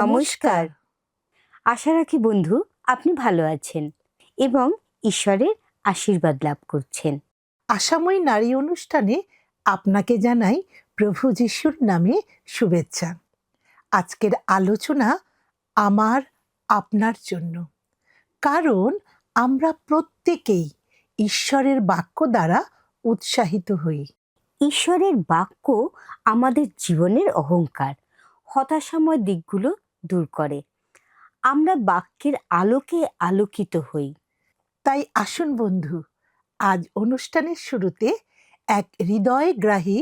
নমস্কার। আশা রাখি বন্ধু আপনি ভালো আছেন এবং ঈশ্বরের আশীর্বাদ লাভ করছেন। আশাময়ী নারী অনুষ্ঠানে আপনাকে জানাই প্রভু যিশুর নামে শুভেচ্ছা। আজকের আলোচনা আমার আপনার জন্য, কারণ আমরা প্রত্যেকেই ঈশ্বরের বাক্য দ্বারা উৎসাহিত হই। ঈশ্বরের বাক্য আমাদের জীবনের অহংকার, হতাশাময় দিকগুলো দূর করে। আমরা বাক্যের আলোকে আলোকিত হই। তাই আসুন বন্ধু, আজ অনুষ্ঠানের শুরুতে এক হৃদয়গ্রাহী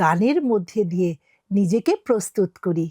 গানের মধ্যে দিয়ে নিজেকে প্রস্তুত করি।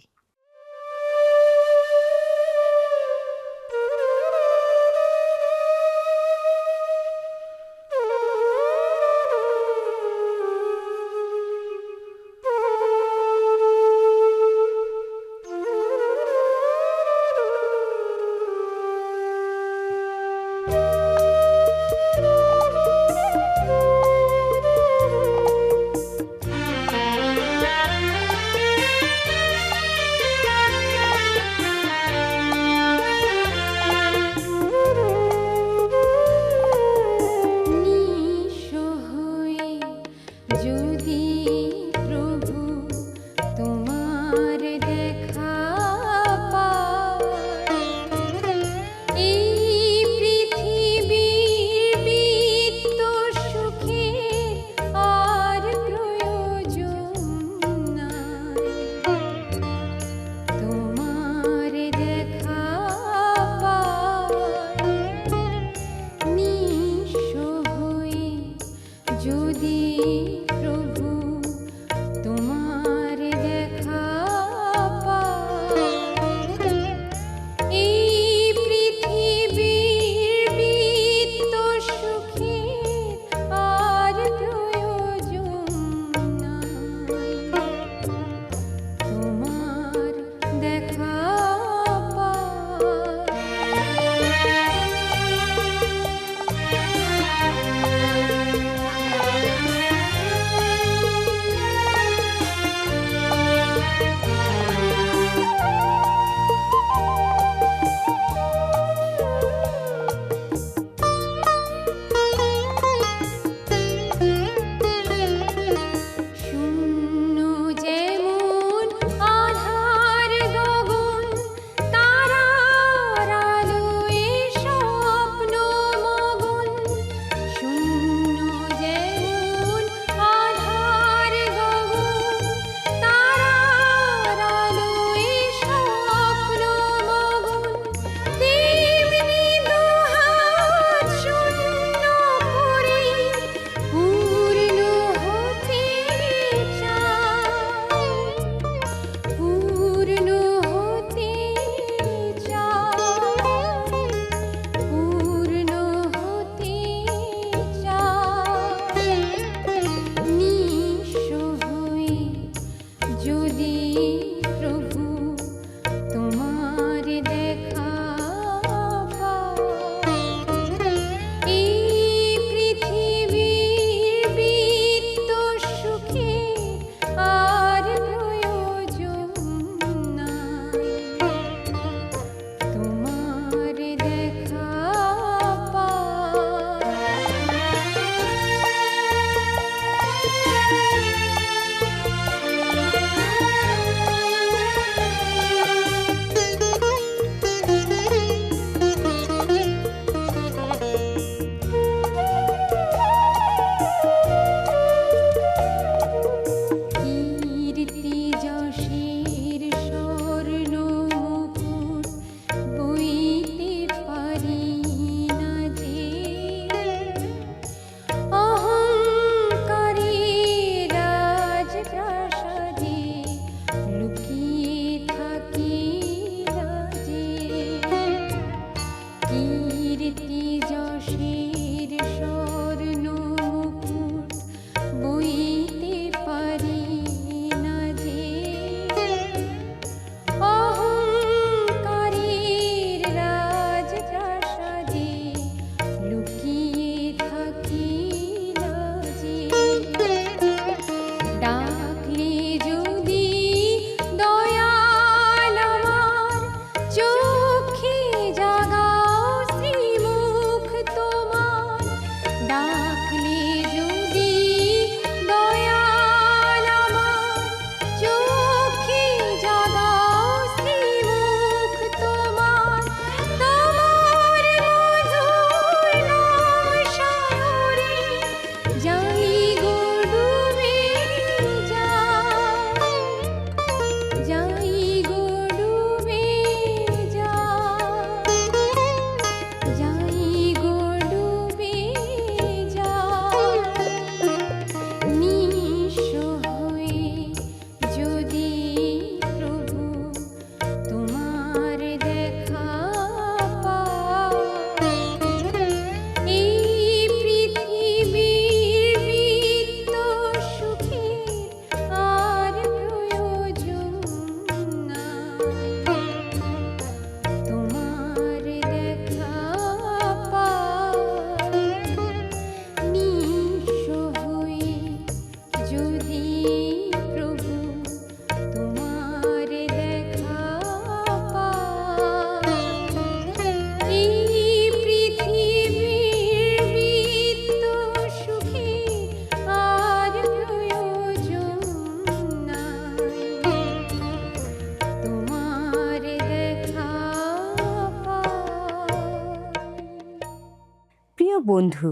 প্রিয় বন্ধু,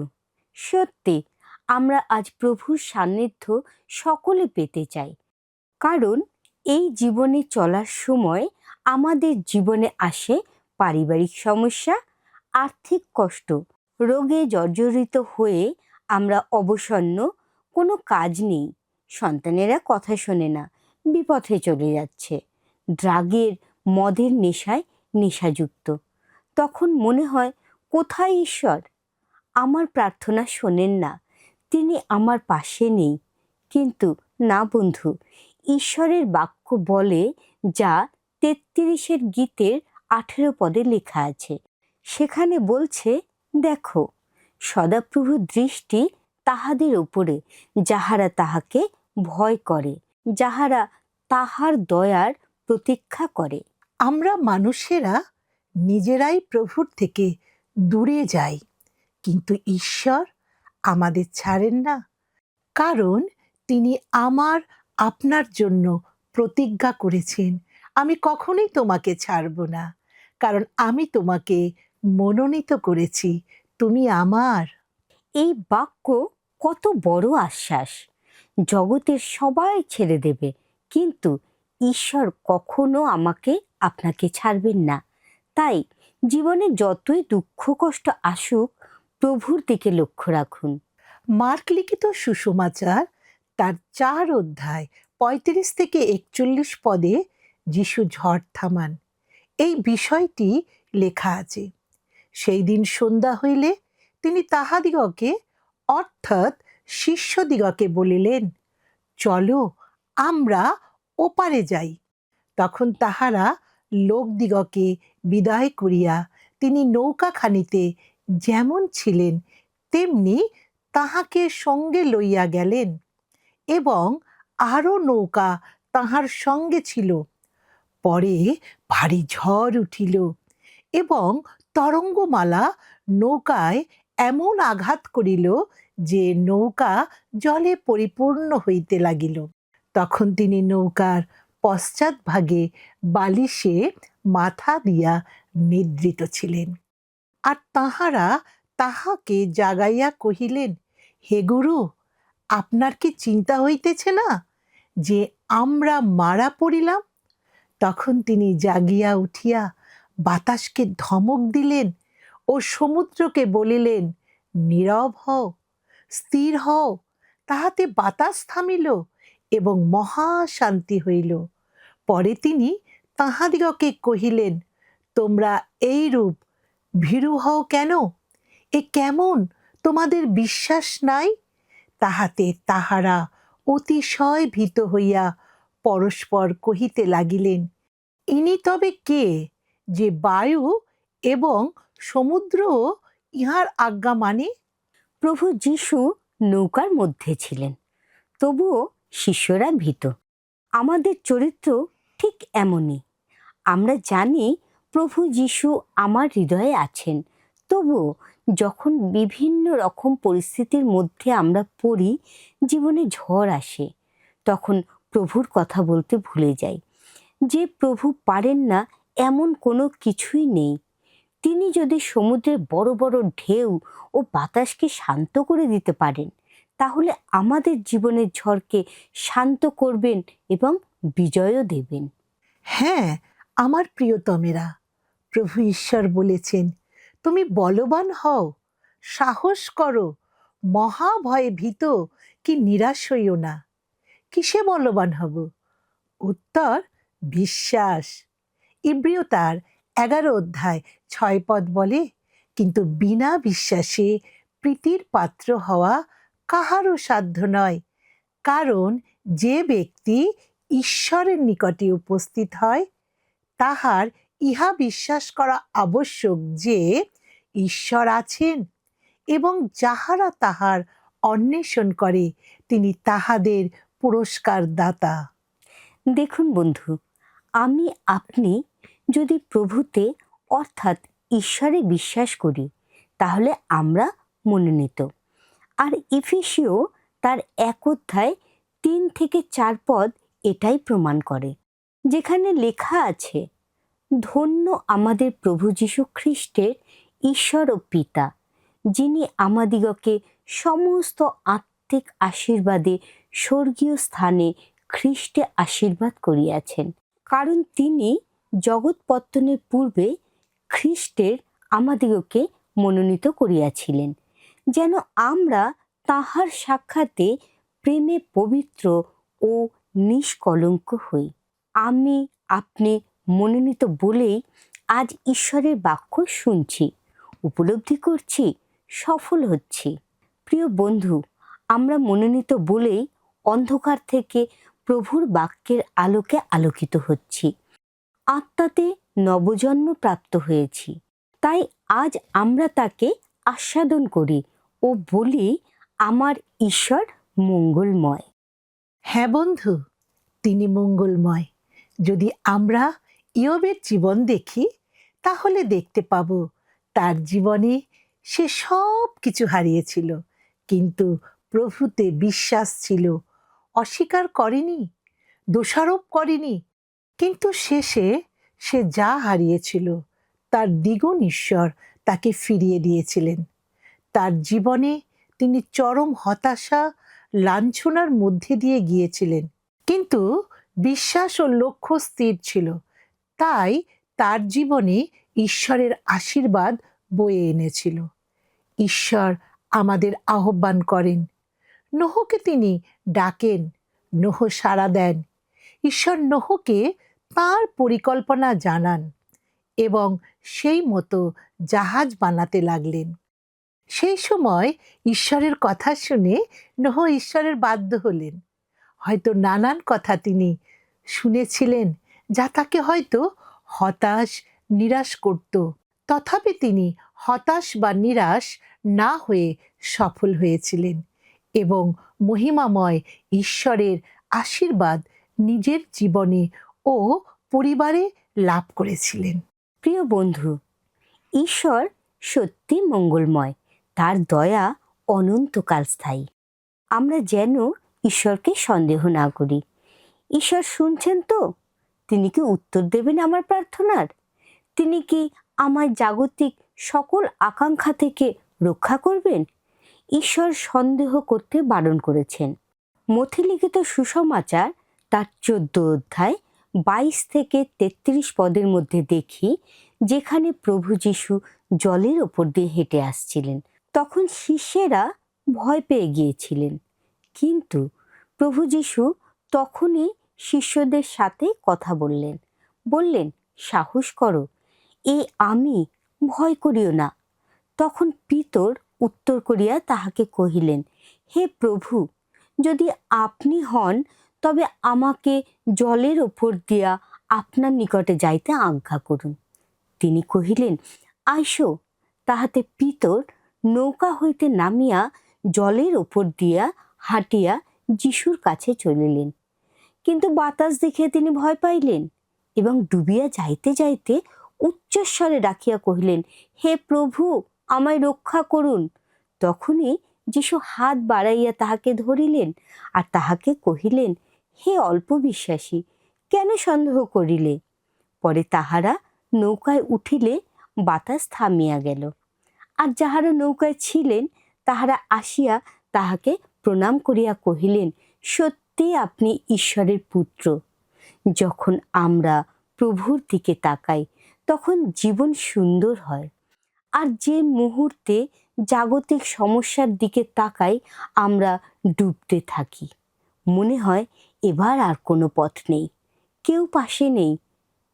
সত্যি আমরা আজ প্রভুর সান্নিধ্য সকলে পেতে চাই। কারণ এই জীবনে চলার সময় আমাদের জীবনে আসে পারিবারিক সমস্যা, আর্থিক কষ্ট, রোগে জর্জরিত হয়ে আমরা অবসন্ন, কোনো কাজ নেই, সন্তানেরা কথা শোনে না, বিপথে চলে যাচ্ছে, ড্রাগের, মদের নেশায় নেশাযুক্ত। তখন মনে হয়, কোথায় ঈশ্বর? আমার প্রার্থনা শোনেন না, তিনি আমার পাশে নেই। কিন্তু না বন্ধু, ঈশ্বরের বাক্য বলে, যা 33 গীতের 18 পদে লেখা আছে। সেখানে বলছে, দেখো, সদাপ্রভুর দৃষ্টি তাহাদের উপরে যাহারা তাহাকে ভয় করে, যাহারা তাহার দয়ার প্রতীক্ষা করে। আমরা মানুষেরা নিজেরাই প্রভুর থেকে দূরে যাই, কিন্তু ঈশ্বর আমাদের ছাড়েন না। কারণ তিনি আপনার জন্য প্রতিজ্ঞা করেছেন, আমি কখনোই তোমাকে ছাড়ব না, কারণ আমি তোমাকে মনোনীত করেছি, তুমি আমার। এই বাক্য কত বড় আশ্বাস! জগতের সবাই ছেড়ে দেবে, কিন্তু ঈশ্বর কখনো আমাকে আপনাকে ছাড়বেন না। তাই জীবনে যতই দুঃখ কষ্ট আসুক, প্রভুর দিকে লক্ষ্য রাখুন। মার্ক লিখিত সুসমাচার তার 4 অধ্যায় 35 থেকে 41 পদে যিশু ঝড় থামান, এই বিষয়টি লেখা আছে। সেই দিন সন্ধ্যা হইলে তিনি তাহাদিগকে অর্থাৎ শিষ্যদিগকে বলিলেন, চলো আমরা ওপারে যাই। তখন তাহারা লোকদিগকে বিদায় করিয়া তিনি নৌকাখানিতে যেমন ছিলেন তেমনি তাহাকে সঙ্গে লইয়া গেলেন, এবং আরো নৌকা তাহার সঙ্গে ছিল। পরে ভারী ঝড় উঠিল, এবং তরঙ্গমালা নৌকায় এমন আঘাত করিল যে নৌকা জলে পরিপূর্ণ হইতে লাগিল। তখন তিনি নৌকার পশ্চাৎভাগে বালিশে মাথা দিয়া নিদ্রিত ছিলেন। আর তাহারা তাহাকে জাগাইয়া কহিলেন, হে গুরু, আপনার কি চিন্তা হইতেছে না যে আমরা মারা পড়িলাম? তখন তিনি জাগিয়া উঠিয়া বাতাসকে ধমক দিলেন ও সমুদ্রকে বলিলেন, নীরব হও, স্থির হও। তাহাতে বাতাস থামিল এবং মহা শান্তি হইল। পরে তিনি তাহাদিগকে কহিলেন, তোমরা এইরূপ ভীরু হও কেন? এ কেমন, তোমাদের বিশ্বাস নাই? তাহাতে তাহারা অতিশয় ভীত হইয়া পরস্পর কহিতে লাগিলেন, ইনি তবে কে, যে বায়ু এবং সমুদ্রও ইহার আজ্ঞা মানে? প্রভু যিশু নৌকার মধ্যে ছিলেন, তবুও শিষ্যরা ভীত। আমাদের চরিত্র ঠিক এমনই। আমরা জানি প্রভু যিশু আমার হৃদয়ে আছেন, তবুও যখন বিভিন্ন রকম পরিস্থিতির মধ্যে আমরা পড়ি, জীবনে ঝড় আসে, তখন প্রভুর কথা বলতে ভুলে যাই। যে প্রভু পারেন না এমন কোনো কিছুই নেই। তিনি যদি সমুদ্রের বড় বড় ঢেউ ও বাতাসকে শান্ত করে দিতে পারেন, তাহলে আমাদের জীবনের ঝড়কে শান্ত করবেন এবং বিজয়ও দেবেন। হ্যাঁ, আমার প্রিয়তমেরা, প্রভু ঈশ্বর বলেছেন, তুমি বলবান হও, সাহস করো, মহাভয়ে ভীত কি নিরাশ হইও না। কিসে বলবান হব? উত্তর, বিশ্বাস। ইব্রিয় তার 11 অধ্যায় 6 পদ বলে, কিন্তু বিনা বিশ্বাসে প্রীতির পাত্র হওয়া কাহারও সাধ্য নয়। কারণ যে ব্যক্তি ঈশ্বরের নিকটে উপস্থিত হয়, তাহার ইহা বিশ্বাস করা আবশ্যক যে ঈশ্বর আছেন, এবং যাহারা তাহার অন্বেষণ করে তিনি তাহাদের পুরস্কার দাতা। দেখুন বন্ধু, আমি আপনি যদি প্রভুতে অর্থাৎ ঈশ্বরে বিশ্বাস করি, তাহলে আমরা মনোনীত। আর ইফিসীয় তার 1 অধ্যায় 3 থেকে 4 পদ এটাই প্রমাণ করে, যেখানে লেখা আছে, ধন্য আমাদের প্রভু যীশু খ্রিস্টের ঈশ্বর ও পিতা, যিনি আমাদিগকে সমস্ত আত্মিক আশীর্বাদে স্বর্গীয় স্থানে খ্রিস্টে আশীর্বাদ করিয়াছেন। কারণ তিনি জগৎ পত্তনের পূর্বে খ্রিস্টের আমাদিগকে মনোনীত করিয়াছিলেন, যেন আমরা তাহার সাক্ষাতে প্রেমে পবিত্র ও নিষ্কলঙ্ক হই। আমি আপনি মনোনীত বলেই আজ ঈশ্বরের বাক্য শুনছি, উপলব্ধি করছি, সফল হচ্ছি। প্রিয় বন্ধু, আমরা মনোনীত বলেই অন্ধকার থেকে প্রভুর বাক্যের আলোকে আলোকিত হচ্ছি, আত্মাতে নবজন্ম প্রাপ্ত হয়েছি। তাই আজ আমরা তাকে আস্বাদন করি ও বলি, আমার ঈশ্বর মঙ্গলময়। হ্যাঁ বন্ধু, তিনি মঙ্গলময়। যদি আমরা ইয়োবের জীবন দেখি, তাহলে দেখতে পাব তার জীবনে সে সব কিছু হারিয়েছিল, কিন্তু প্রভুতে বিশ্বাস ছিল, অস্বীকার করেনি, দোষারোপ করেনি। কিন্তু শেষে সে যা হারিয়েছিল তার দ্বিগুণ ঈশ্বর তাকে ফিরিয়ে দিয়েছিলেন। তার জীবনে তিনি চরম হতাশা, লাঞ্ছনার মধ্যে দিয়ে গিয়েছিলেন, কিন্তু বিশ্বাস ও লক্ষ্য স্থির ছিল। তাই তার জীবনে ঈশ্বরের আশীর্বাদ বয়ে এনেছিল। ঈশ্বর আমাদের আহ্বান করেন, নোহকে তিনি ডাকেন, নোহ সাড়া দেন। ঈশ্বর নোহকে তাঁর পরিকল্পনা জানান এবং সেই মতো জাহাজ বানাতে লাগলেন। সেই সময় ঈশ্বরের কথা শুনে নোহ ঈশ্বরের বাধ্য হলেন। হয়তো নানান কথা তিনি শুনেছিলেন যা তাকে হয়তো হতাশ, নিরাশ করত। তথাপি তিনি হতাশ বা নিরাশ না হয়ে সফল হয়েছিলেন এবং মহিমাময় ঈশ্বরের আশীর্বাদ নিজের জীবনে ও পরিবারে লাভ করেছিলেন। প্রিয় বন্ধু, ঈশ্বর সত্যি মঙ্গলময়, তার দয়া অনন্তকাল স্থায়ী। আমরা যেন ঈশ্বরকে সন্দেহ না করি। ঈশ্বর শুনছেন তো? তিনি কি উত্তর দেবেন আমার প্রার্থনার? তিনি কি আমায় জাগতিক সকল আকাঙ্ক্ষা থেকে রক্ষা করবেন? ঈশ্বর সন্দেহ করতে বারণ করেছেন। মথি লিখিত সুসমাচার তার 14 অধ্যায় 22 থেকে 33 পদের মধ্যে দেখি, যেখানে প্রভু যীশু জলের ওপর দিয়ে হেঁটে আসছিলেন। তখন শিষ্যেরা ভয় পেয়ে গিয়েছিলেন, কিন্তু প্রভু যীশু তখনই শিষ্যদের সাথে কথা বললেন, সাহস করো, এ আমি, ভয় করিও না। তখন পিতর উত্তর করিয়া তাহাকে কহিলেন, হে প্রভু, যদি আপনি হন তবে আমাকে জলের ওপর দিয়া আপনার নিকটে যাইতে আজ্ঞা করুন। তিনি কহিলেন, আইসো। তাহাতে পিতর নৌকা হইতে নামিয়া জলের ওপর দিয়া হাঁটিয়া যিশুর কাছে চলিলেন। কিন্তু বাতাস দেখিয়া তিনি ভয় পাইলেন এবং ডুবিয়া যাইতে যাইতে উচ্চস্বরে ডাকিয়া কহিলেন, হে প্রভু, আমায় রক্ষা করুন। তখনই যিশু হাত বাড়াইয়া তাহাকে ধরিলেন আর তাহাকে কহিলেন, হে অল্প বিশ্বাসী, কেন সন্দেহ করিলে? পরে তাহারা নৌকায় উঠিলে বাতাস থামিয়া গেল। আর যাহারা নৌকায় ছিলেন তাহারা আসিয়া তাহাকে প্রণাম করিয়া কহিলেন, সত্যি আপনি ঈশ্বরের পুত্র। যখন আমরা প্রভুর দিকে তাকাই তখন জীবন সুন্দর হয়। আর যে মুহূর্তে জাগতিক সমস্যার দিকে তাকাই আমরা ডুবতে থাকি। মনে হয় এবার আর কোনো পথ নেই, কেউ পাশে নেই।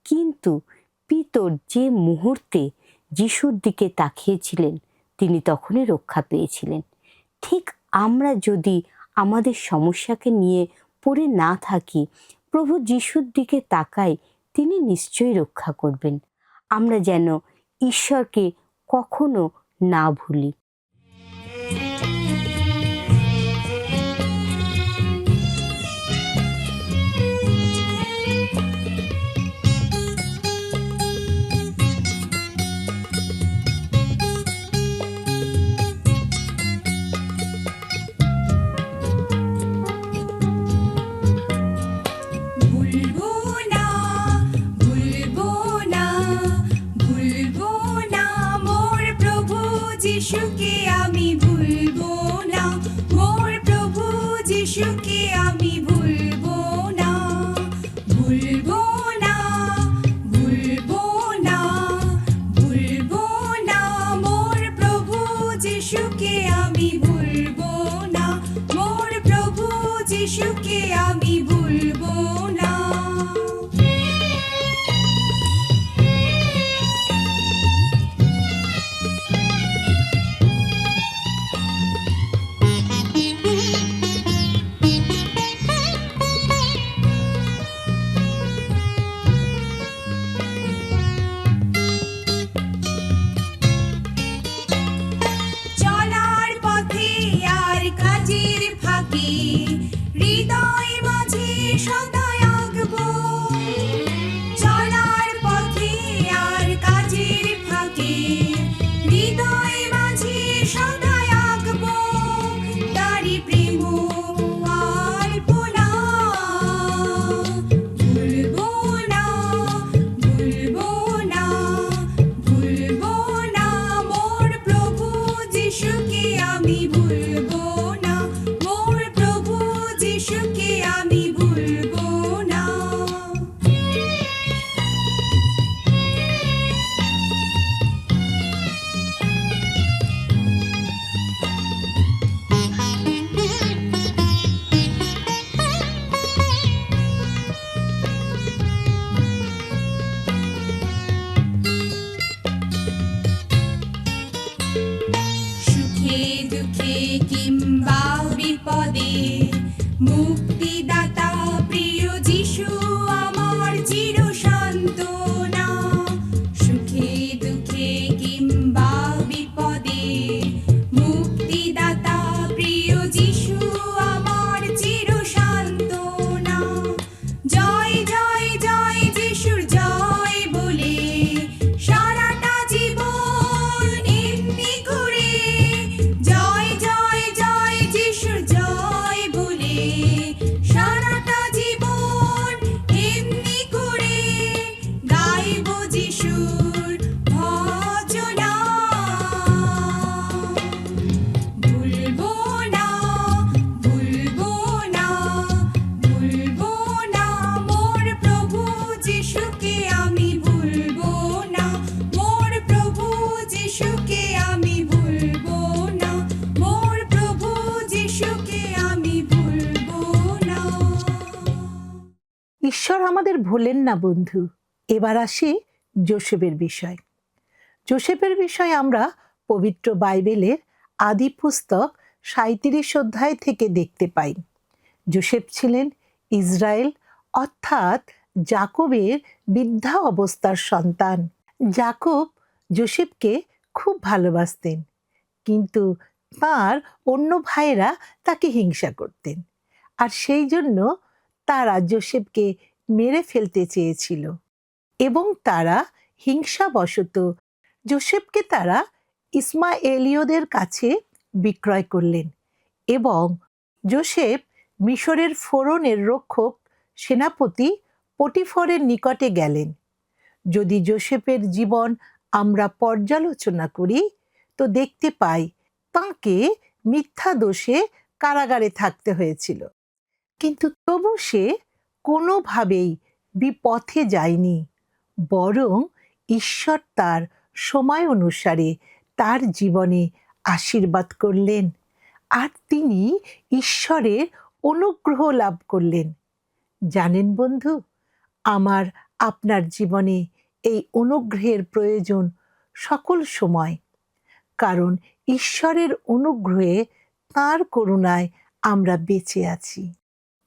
কিন্তু পিতর যে মুহূর্তে যিশুর দিকে তাকিয়েছিলেন তিনি তখনই রক্ষা পেয়েছিলেন। ঠিক আমরা যদি আমাদের সমস্যাকে নিয়ে পড়ে না থাকি, প্রভু যিশুর দিকে তাকাই, তিনি নিশ্চয়ই রক্ষা করবেন। আমরা যেন ঈশ্বরকে কখনো না ভুলি। ভুলবো না মোর প্রভু যিশুকে আমি ভুলবো না, মোর প্রভু যিশুকে আমি ভুলবো না, ভুলবো না, ভুলবো না, ভুলবো না, মোর প্রভু যিশুকে আমি ভুলবো না, মোর প্রভু যিশুকে আমি ভুলবো না। চলার পথে আর কাজের ফাঁকে হৃদয় মাঝে সদা আঁকবো, চলার পথে আর কাজের ফাঁকে হৃদয় মাঝে সদা আঁকবো, তারি প্রেম আলপনা, ভুলবো না, ভুলবো না, ভুলবো না, মোর প্রভু যিশুকে আমি ভুলবো না, মোর প্রভু যিশুকে আমি ভুলবো না। সুখে দুঃখে কিংবা বিপদে মুক্তিদাতা প্রিয় যিশু আমার চির সান্ত্বনা, সুখে দুঃখে কিংবা বিপদে মুক্তিদাতা প্রিয় যিশু আমার চির সান্ত্বনা, জয় জয় জয় যিশুর জয় বলে সারাটা জীবন এমনি করে, জয় জয় জয় যিশুর জয় বলে সারাটা জীবন এমনি করে গাইবো যিশুর ভজনা, ভুলবো না, ভুলবো না, ভুলবো না, মোর প্রভু যিশুকে আমি ভুলবো না, মোর প্রভু যিশুকে আমি ভুলবো না, মোর প্রভু যিশুকে আমি ভুলবো না। ঈশ্বর আমাদের ভোলেন না বন্ধু। এবার আসি যোসেফের বিষয়। যোসেফের বিষয় আমরা পবিত্র বাইবেলের আদি পুস্তক 37 অধ্যায় থেকে দেখতে পাই। যোসেফ ছিলেন ইসরায়েল অর্থাৎ যাকবের বৃদ্ধা অবস্থার সন্তান। যাকব যোসেফকে খুব ভালোবাসতেন, কিন্তু তার অন্য ভাইয়েরা তাকে হিংসা করতেন, আর সেই জন্য তারা যোসেফকে মেরে ফেলতে চেয়েছিল এবং তারা হিংসাবশত যোসেফকে তারা ইসমায়েলীয়দের কাছে বিক্রয় করলেন এবং যোসেফ মিশরের ফোরনের রক্ষক সেনাপতি পটিফরের নিকটে গেলেন। যদি যোসেফের জীবন আমরা পর্যালোচনা করি তো দেখতে পাই তাঁকে মিথ্যা দোষে কারাগারে থাকতে হয়েছিল, কিন্তু তবু সে কোনোভাবেই বিপথে যায়নি, বরং ঈশ্বর তার সময় অনুসারে তার জীবনে আশীর্বাদ করলেন আর তিনি ঈশ্বরের অনুগ্রহ লাভ করলেন। জানেন বন্ধু, আমার আপনার জীবনে এই অনুগ্রহের প্রয়োজন সকল সময়, কারণ ঈশ্বরের অনুগ্রহে তাঁর করুণায় আমরা বেঁচে আছি।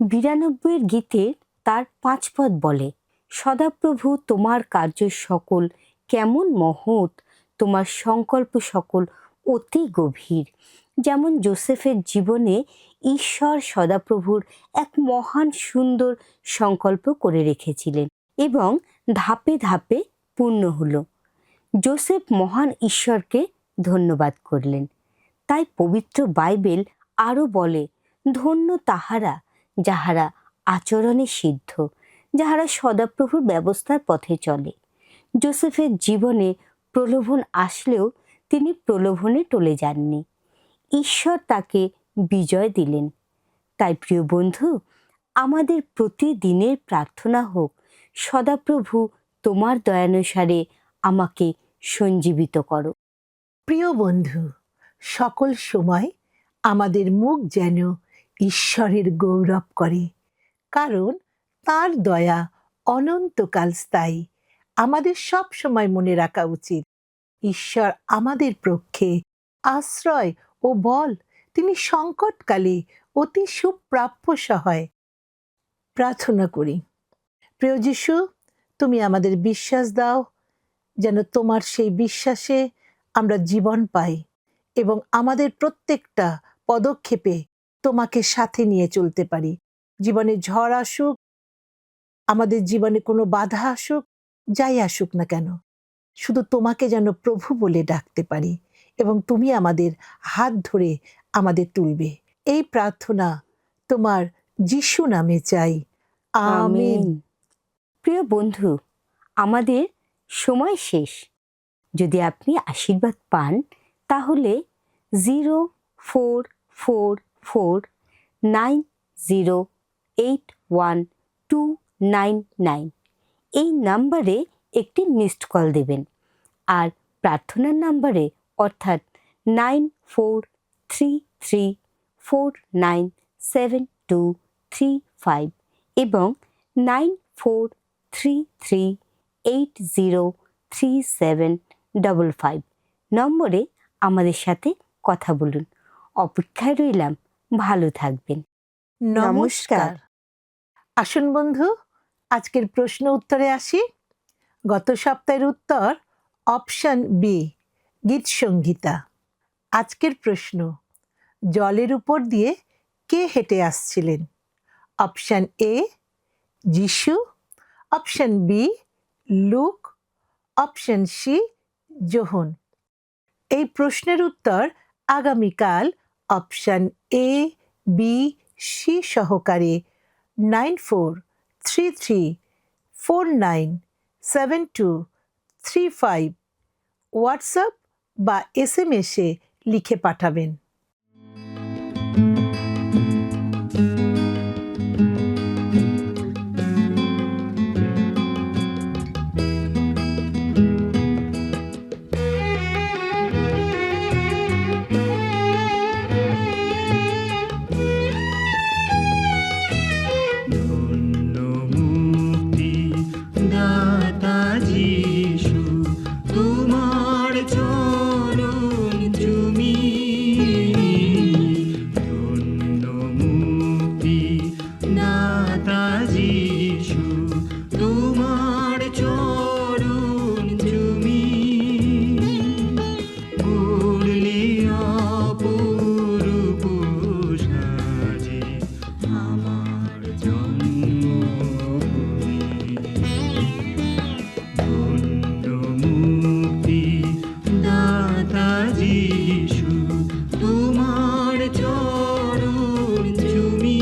92 গীতের তার 5 পদ বলে, সদাপ্রভু তোমার কার্য সকল কেমন মহৎ, তোমার সংকল্প সকল অতি গভীর। যেমন যোসেফের জীবনে ঈশ্বর সদাপ্রভুর এক মহান সুন্দর সংকল্প করে রেখেছিলেন এবং ধাপে ধাপে পূর্ণ হলো। যোসেফ মহান ঈশ্বরকে ধন্যবাদ করলেন। তাই পবিত্র বাইবেল আরও বলে, ধন্য তাহারা যাহারা আচরণে সিদ্ধ, যাহারা সদাপ্রভুর ব্যবস্থার পথে চলে। যোসেফের জীবনে প্রলোভন আসলেও তিনি প্রলোভনে টলে যাননি। ঈশ্বর তাকে বিজয় দিলেন। তাই প্রিয় বন্ধু, আমাদের প্রতিদিনের প্রার্থনা হোক, সদাপ্রভু তোমার দয়ানুসারে আমাকে সঞ্জীবিত করো। প্রিয় বন্ধু, সকল সময় আমাদের মুখ যেন ঈশ্বরের গৌরব করে, কারণ তার দয়া অনন্তকাল স্থায়ী। আমাদের সব সময় মনে রাখা উচিত, ঈশ্বর আমাদের পক্ষে আশ্রয় ও বল। তিনি সংকটকালে অতি সুপ্রাপ্য সহায়। প্রার্থনা করি। প্রিয় যিশু, তুমি আমাদের বিশ্বাস দাও যেন তোমার সেই বিশ্বাসে আমরা জীবন পাই এবং আমাদের প্রত্যেকটা পদক্ষেপে তোমাকে সাথে নিয়ে চলতে পারি। জীবনে ঝড় আসুক, আমাদের জীবনে কোনো বাধা আসুক, যাই আসুক না কেন, শুধু তোমাকে যেন প্রভু বলে ডাকতে পারি এবং তুমি আমাদের হাত ধরে আমাদের তুলবে। এই প্রার্থনা তোমার যিশু নামে চাই, আমেন। প্রিয় বন্ধু, আমাদের সময় শেষ। যদি আপনি আশীর্বাদ পান তাহলে 044490812999 এই নাম্বারে একটি মিসড কল দেবেন। আর প্রার্থনার নাম্বারে অর্থাৎ 9433497235 এবং 9433803755 নম্বরে আমাদের সাথে কথা বলুন। অপেক্ষায় রইলাম। ভালো থাকবেন। নমস্কার। আসুন বন্ধু, আজকের প্রশ্ন উত্তরে আসি। গত সপ্তাহের উত্তর অপশন বি, গীত সংহিতা। আজকের প্রশ্ন, জলের উপর দিয়ে কে হেঁটে আসছিলেন? অপশন এ যিশু, option B Luke, option C যোহন। এই প্রশ্নের উত্তর আগামীকাল অপশন এ, বি, সি সহকারে 9433497235 হোয়াটসঅ্যাপ বা SMS-এ লিখে পাঠাবেন। ধন্য মুক্তি দাতা যিশু, তোমার চরণ চুমি। ধন্য মুক্তি দাতা যিশু, তোমার চরণ চুমি। করলে অপরূপ সাজে আমার জন্মভূমি। ধন্য মুক্তি দাতা যিশু, তোমার চরণ চুমি।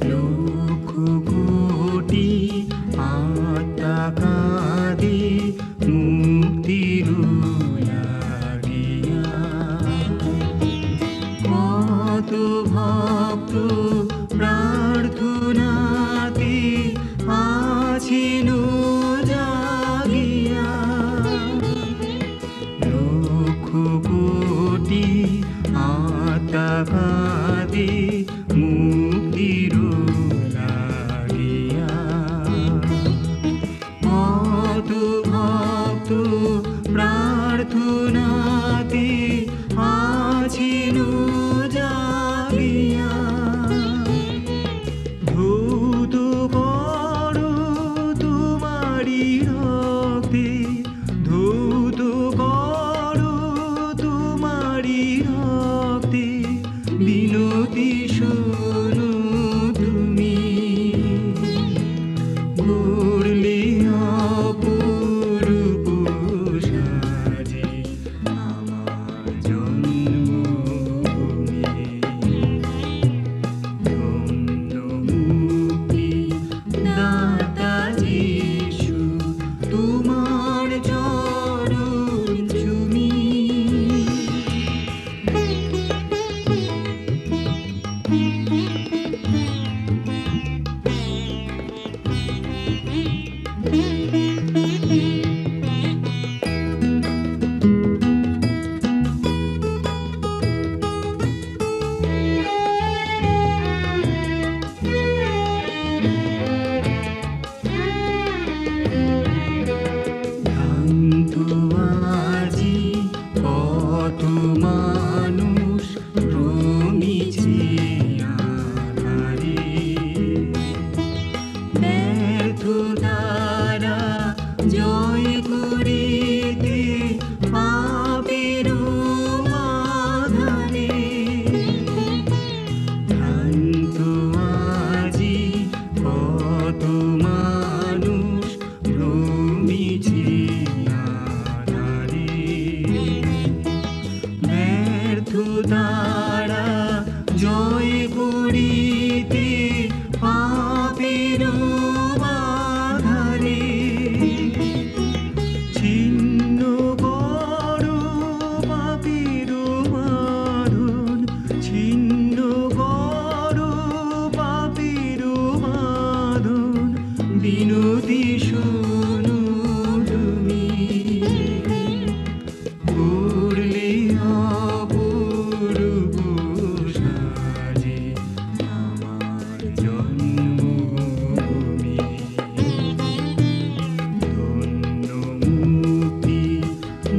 লক্ষ কোটি আত্মা কাঁদে মুক্তির লাগিয়া। কত ভক্ত প্রার্থনাতে আছেন জাগিয়া। লক্ষ কোটি আত্মা কাঁদে মুক্তির লাগিয়া। কত ভক্ত প্রার্থনাতে আছেন জাগিয়া। ধৌত করো তোমারি রক্তে, ধৌত করো তোমারি রক্তে, বিনতি শোনো তুমি, গড়লে অপরূপ সাজে আমার জন্মভূমি। ধন্য মুক্তি দাতা যিশু, তোমার চরণ চুমি। ভ্রান্ত আজি কত মানুষ রমিছে আধারে, ব্যর্থ দ্বারা জয় করিতে পাপের আধারে। ভ্রান্ত আজি কত মানুষ রমিছে আধারে, ব্যর্থ দ্বারা জয় করিতে পাপের আধারে। ছিন্ন করো পাপের বাঁধন, ছিন্ন করো পাপের বাঁধন, বিনতি শোনো তুমি, গড়লে অপরূপ সাজে আমার জন্মভূমি। ধন্য মুক্তি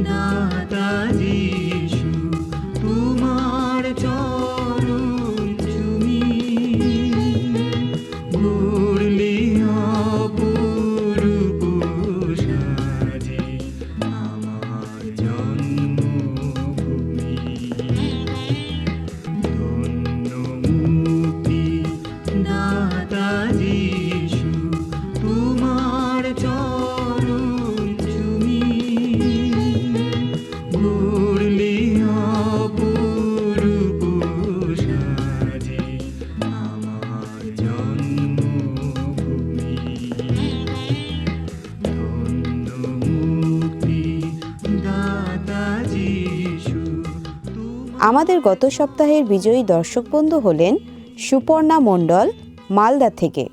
দাতা যিশু, তোমার চরণ চুমি, গড়লে অপরূপ সাজে আমার জন্মভূমি। ধন্য মুক্তি দাতা যিশু, তোমার চরণ চুমি, গড়লে অপরূপ সাজে আমার জন্মভূমি। ধন্য মুক্তি দাতা যিশু, আমাদের গত সপ্তাহের বিজয়ী দর্শক বন্ধু হলেন সুপর্ণা মণ্ডল, মালদা থেকে।